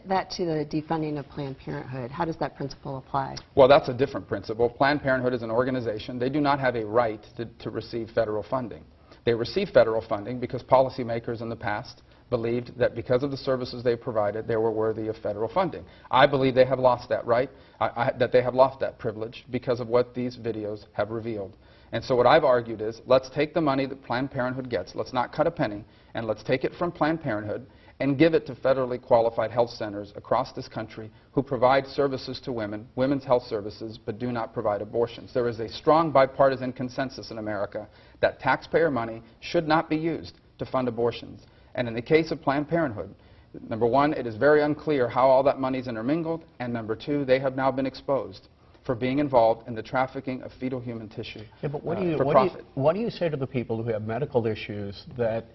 That to the defunding of Planned Parenthood. How does that principle apply? Well, that's a different principle. Planned Parenthood is an organization. They do not have a right to receive federal funding. They receive federal funding because policymakers in the past believed that because of the services they provided, they were worthy of federal funding. I believe they have lost that right, that they have lost that privilege because of what these videos have revealed. And so what I've argued is, let's take the money that Planned Parenthood gets, let's not cut a penny, and let's take it from Planned Parenthood and give it to federally qualified health centers across this country who provide services to women, women's health services, but do not provide abortions. There is a strong bipartisan consensus in America that taxpayer money should not be used to fund abortions. And in the case of Planned Parenthood, number one, it is very unclear how all that money is intermingled, and number two, they have now been exposed for being involved in the trafficking of fetal human tissue for profit. What do you say to the people who have medical issues that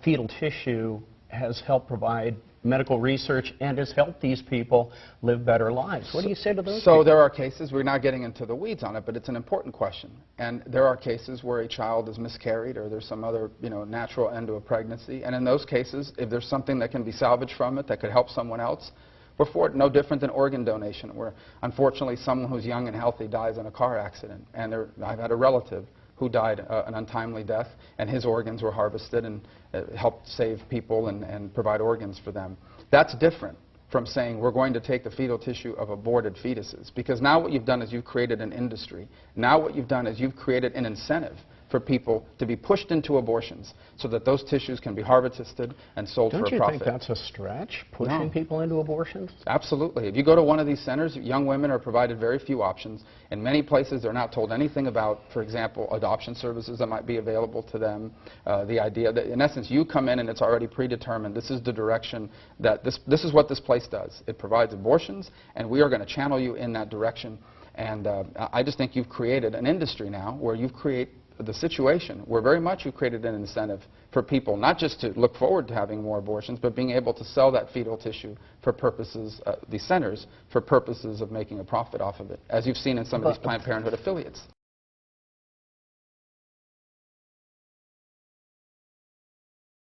fetal tissue has helped provide medical research and has helped these people live better lives? What do you say to those people? So there are cases, we're not getting into the weeds on it, but it's an important question. And there are cases where a child is miscarried or there's some other, natural end to a pregnancy. And in those cases, if there's something that can be salvaged from it that could help someone else, we're for it. No different than organ donation, where unfortunately someone who's young and healthy dies in a car accident. And I've had a relative who died an untimely death, and his organs were harvested and helped save people and provide organs for them. That's different from saying we're going to take the fetal tissue of aborted fetuses, because now what you've done is you've created an industry. Now what you've done is you've created an incentive for people to be pushed into abortions so that those tissues can be harvested and sold for a profit. Don't you think that's a stretch, pushing people into abortions? Absolutely. If you go to one of these centers, young women are provided very few options. In many places, they're not told anything about, for example, adoption services that might be available to them. The idea that, in essence, you come in and it's already predetermined. This is the direction that this is what this place does. It provides abortions, and we are going to channel you in that direction. And I just think you've created an industry now where you've created the situation where very much you created an incentive for people not just to look forward to having more abortions, but being able to sell that fetal tissue for purposes, these centers, for purposes of making a profit off of it, as you've seen in some of these Planned Parenthood affiliates.